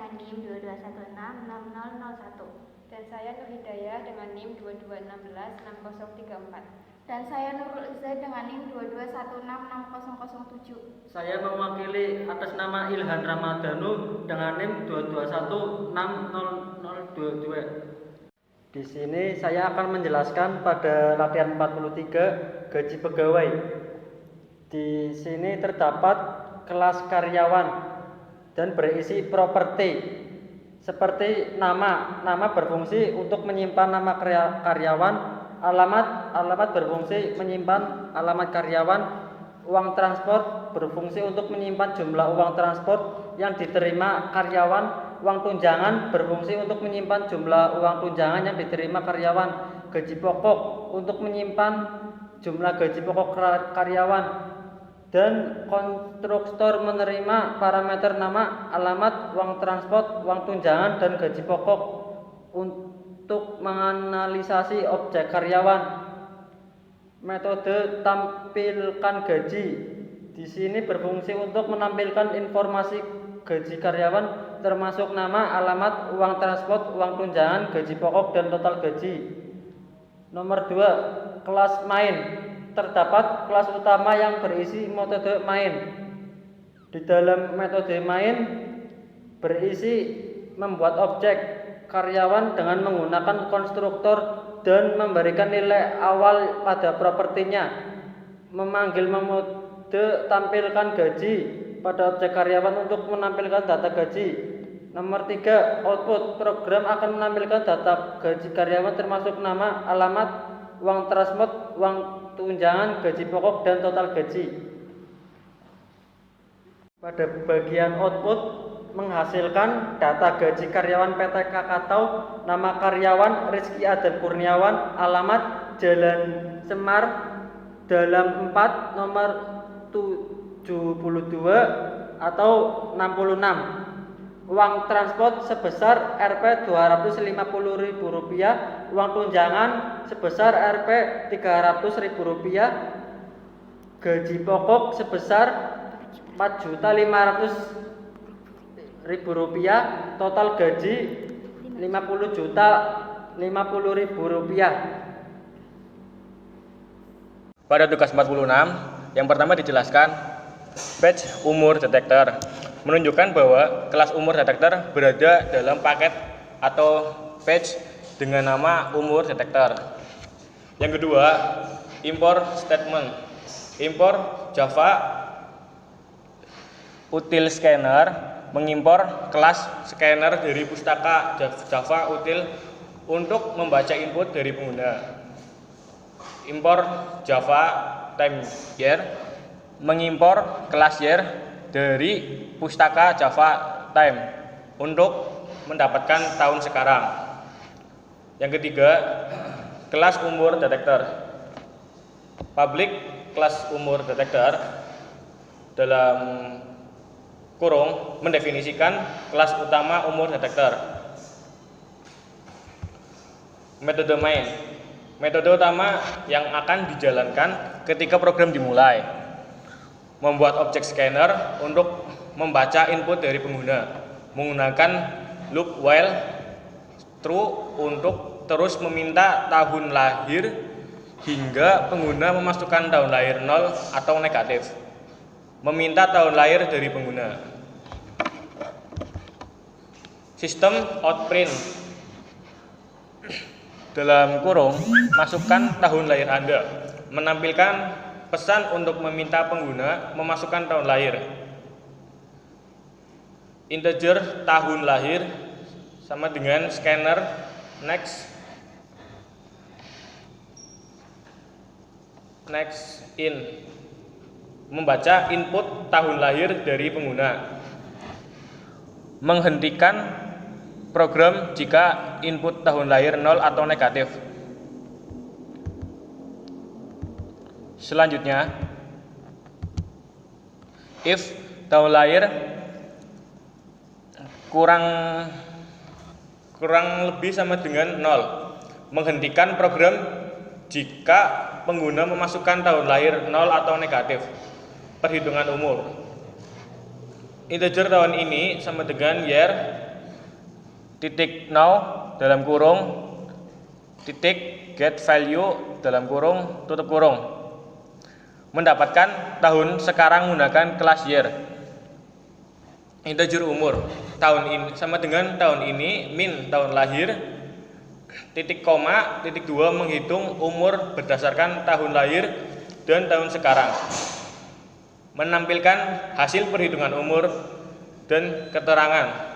dengan NIM 22166001. Dan saya Nur Hidayah dengan NIM 22166034. Dan saya Nurul Izzah dengan NIM 22166007. Saya mewakili atas nama Ilhan Ramadhanu dengan NIM 22160022. Di sini saya akan menjelaskan pada latihan 43 gaji pegawai. Di sini terdapat kelas karyawan dan berisi properti seperti nama berfungsi untuk menyimpan nama karyawan, alamat berfungsi menyimpan alamat karyawan, uang transport berfungsi untuk menyimpan jumlah uang transport yang diterima karyawan, uang tunjangan berfungsi untuk menyimpan jumlah uang tunjangan yang diterima karyawan, gaji pokok untuk menyimpan jumlah gaji pokok karyawan, dan konstruktor menerima parameter nama, alamat, uang transport, uang tunjangan, dan gaji pokok untuk menganalisasi objek karyawan. Metode tampilkan gaji di sini berfungsi untuk menampilkan informasi gaji karyawan termasuk nama, alamat, uang transport, uang tunjangan, gaji pokok, dan total gaji. Nomor 2, kelas main. Terdapat kelas utama yang berisi metode main. Di dalam metode main berisi membuat objek karyawan dengan menggunakan konstruktor dan memberikan nilai awal pada propertinya. Memanggil metode tampilkan gaji pada objek karyawan untuk menampilkan data gaji. Nomor 3, output. Program akan menampilkan data gaji karyawan termasuk nama, alamat, uang transport, uang tunjangan, gaji pokok, dan total gaji. Pada bagian output menghasilkan data gaji karyawan PT Kakatau, nama karyawan Rizky Adam Kurniawan, alamat Jalan Semar Dalam 4 nomor 72 atau 66. Uang transport sebesar Rp 250.000, uang tunjangan sebesar Rp 300.000, gaji pokok sebesar Rp4.500.000, total gaji Rp50.050.000. Pada tugas 46, yang pertama dijelaskan batch umur detektor, menunjukkan bahwa kelas umur detektor berada dalam paket atau batch dengan nama umur detektor. Yang kedua, import statement. Import Java util scanner mengimpor kelas scanner dari pustaka Java util untuk membaca input dari pengguna. Import Java time year mengimpor kelas year dari pustaka Java time untuk mendapatkan tahun sekarang. Yang ketiga, kelas umur detektor. Public kelas umur detektor dalam kurung mendefinisikan kelas utama umur detektor. Metode main. Metode utama yang akan dijalankan ketika program dimulai. Membuat objek scanner untuk membaca input dari pengguna menggunakan loop while true untuk terus meminta tahun lahir hingga pengguna memasukkan tahun lahir 0 atau negatif. Meminta tahun lahir dari pengguna. Sistem outprint. Dalam kurung, masukkan tahun lahir Anda. Menampilkan pesan untuk meminta pengguna memasukkan tahun lahir. Integer tahun lahir sama dengan scanner next in membaca input tahun lahir dari pengguna. Menghentikan program jika input tahun lahir 0 atau negatif. Selanjutnya, if tahun lahir kurang lebih sama dengan 0, menghentikan program jika pengguna memasukkan tahun lahir 0 atau negatif. Perhitungan umur. Integer tahun ini sama dengan year titik now dalam kurung titik get value dalam kurung tutup kurung. Mendapatkan tahun sekarang menggunakan kelas year. Integer umur tahun ini sama dengan tahun ini min tahun lahir titik koma titik 2 menghitung umur berdasarkan tahun lahir dan tahun sekarang. Menampilkan hasil perhitungan umur dan keterangan.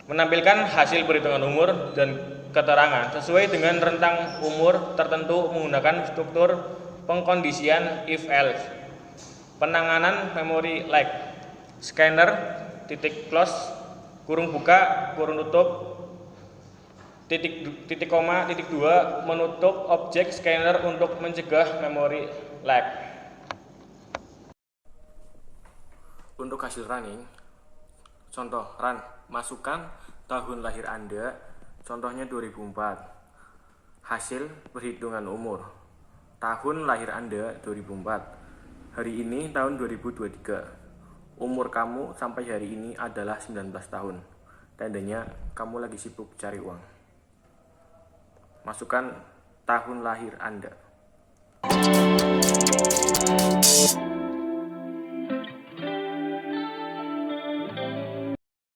Menampilkan hasil perhitungan umur dan keterangan sesuai dengan rentang umur tertentu menggunakan struktur pengkondisian if else. Penanganan memori like scanner titik close kurung buka kurung tutup titik koma titik 2 menutup objek scanner untuk mencegah memori lag. Untuk hasil running, contoh run, masukkan tahun lahir Anda, contohnya 2004. Hasil perhitungan umur, tahun lahir Anda 2004. Hari ini tahun 2023. Umur kamu sampai hari ini adalah 19 tahun. Tandanya kamu lagi sibuk cari uang. Masukkan tahun lahir Anda.